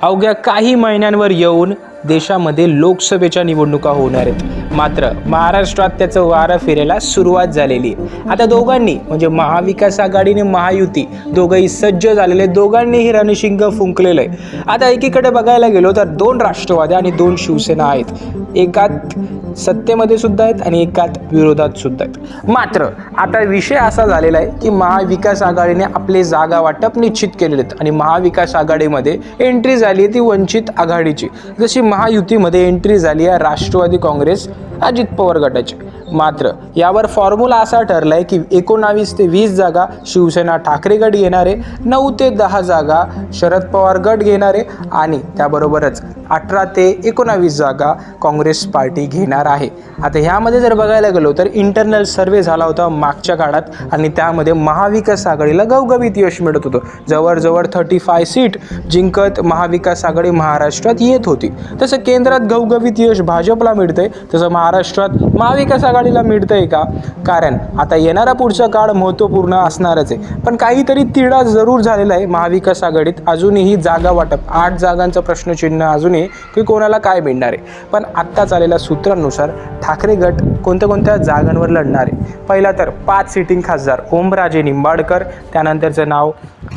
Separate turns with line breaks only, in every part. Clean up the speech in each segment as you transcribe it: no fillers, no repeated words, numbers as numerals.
अवघ्या काही महिन्यांवर येऊन देशामध्ये लोकसभेच्या निवडणुका होणार आहेत। मात्र महाराष्ट्रात त्याचं वारं फिरायला सुरुवात झालेली आहे। आता दोघांनी म्हणजे महाविकास आघाडीने महायुती दोघंही सज्ज झालेले, दोघांनीही रणशिंग फुंकलेलं आहे। आता एकीकडे बघायला गेलो तर 2 राष्ट्रवादी आणि 2 शिवसेना आहेत, एकात सत्तेमध्ये सुद्धा आहेत आणि एकात विरोधात सुद्धा आहेत। मात्र आता विषय असा झालेला आहे की महाविकास आघाडीने आपले जागा वाटप निश्चित केलेले आहेत आणि महाविकास आघाडीमध्ये एंट्री झाली ती वंचित आघाडीची, जशी महायुतीमध्ये एंट्री झाली आहे राष्ट्रवादी काँग्रेस अजित पवार गटाची। मात्र यावर फॉर्म्युला असा ठरलाय की 19 ते 20 जागा शिवसेना ठाकरे गट घेणार आहे, 9 ते 10 जागा शरद पवार गट घेणार आहे आणि त्याबरोबरच 18 ते 19 जागा काँग्रेस पार्टी घेणार आहे। आता ह्यामध्ये जर बघायला गेलो तर इंटरनल सर्वे झाला होता मागच्या काळात आणि त्यामध्ये महाविकास आघाडीला घवघवीत यश मिळत होतं। जवळजवळ 35 सीट जिंकत महाविकास आघाडी महाराष्ट्रात येत होती। तसं केंद्रात घवघवीत यश भाजपला मिळतंय, तसं महाराष्ट्रात महाविकास आघाडीला मिळतंय का? कारण आता येणारा पुढचा काळ महत्त्वपूर्ण असणारच आहे, पण काहीतरी तिढा जरूर झालेला आहे महाविकास आघाडीत। अजूनही जागा वाटप 8 जागांचं प्रश्नचिन्ह अजूनही की कोणाला काय मिळणार आहे। पण आत्ता चाललेल्या सूत्रांनुसार ठाकरे गट कोणत्या जागांवर लढणार आहे? पहिला तर 5 सिटिंग खासदार ओमराजे निंबाडकर, त्यानंतरचं नाव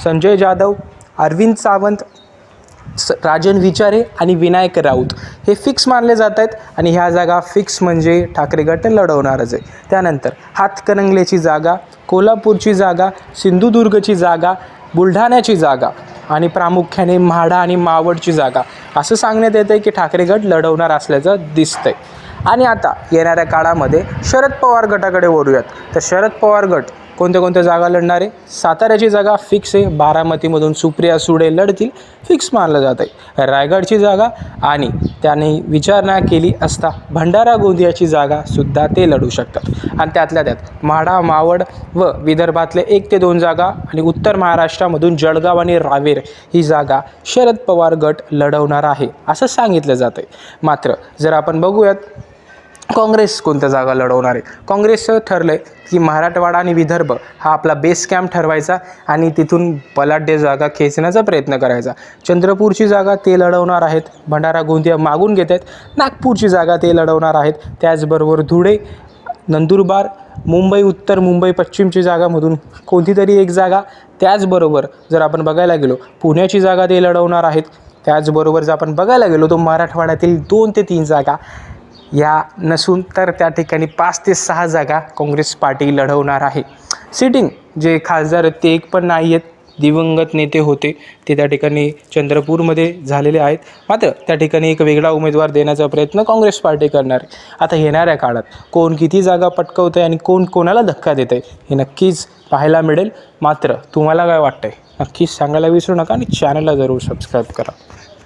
संजय जाधव, अरविंद सावंत, राजन विचारे आणि विनायक राऊत हे फिक्स मानले जात आहेत आणि ह्या जागा फिक्स म्हणजे ठाकरे गट लढवणारच आहे। त्यानंतर हातकणंगलेची जागा, कोल्हापूरची जागा, सिंधुदुर्गची जागा, बुलढाण्याची जागा आणि प्रामुख्याने म्हाडा आणि मावळची जागा असं सांगण्यात येतं की ठाकरे गट लढवणार असल्याचं दिसतंय। आणि आता येणाऱ्या काळामध्ये शरद पवार गटाकडे वळूयात, तर शरद पवार गट कोणत्या जागा लढणार आहे? साताऱ्याची जागा फिक्स आहे, बारामतीमधून सुप्रिया सुळे लढतील, फिक्स मानलं जात आहे। रायगडची जागा आणि त्याने विचारणा केली असता भंडारा गोंदियाची जागा सुद्धा ते लढू शकतात आणि त्यातल्या त्यात म्हाडा मावळ व विदर्भातले 1 ते 2 जागा आणि उत्तर महाराष्ट्रामधून जळगाव आणि रावेर ही जागा शरद पवार गट लढवणार आहे असं सांगितलं जात आहे। मात्र जर आपण बघूयात काँग्रेस कोणत्या जागा लढवणार आहे, काँग्रेसचं ठरलं आहे की मराठवाडा आणि विदर्भ हा आपला बेस कॅम्प ठरवायचा आणि तिथून बलाढ्य जागा खेचण्याचा प्रयत्न करायचा। चंद्रपूरची जागा ते लढवणार आहेत, भंडारा गोंदिया मागून घेत आहेत, नागपूरची जागा ते लढवणार आहेत, त्याचबरोबर धुळे, नंदुरबार, मुंबई उत्तर, मुंबई पश्चिमची जागामधून कोणतीतरी एक जागा, त्याचबरोबर जर आपण बघायला गेलो पुण्याची जागा ते लढवणार आहेत, त्याचबरोबर जर आपण बघायला गेलो तर मराठवाड्यातील 2 ते 3 जागा या नसून तर त्या ठिकाणी 5 ते 6 जागा काँग्रेस पार्टी लढवणार आहे। सिटिंग जे खासदार आहेत ते एक पण नाही आहेत, दिवंगत नेते होते ते त्या ठिकाणी चंद्रपूरमध्ये झालेले आहेत। मात्र त्या ठिकाणी एक वेगळा उमेदवार देण्याचा प्रयत्न काँग्रेस पार्टी करणार आहे। आता येणाऱ्या काळात कोण किती जागा पटकवतं आहे आणि कोण कोणाला धक्का देतं आहे हे नक्कीच पाहायला मिळेल। मात्र तुम्हाला काय वाटतं आहे नक्कीच सांगायला विसरू नका आणि चॅनलला जरूर सबस्क्राईब करा।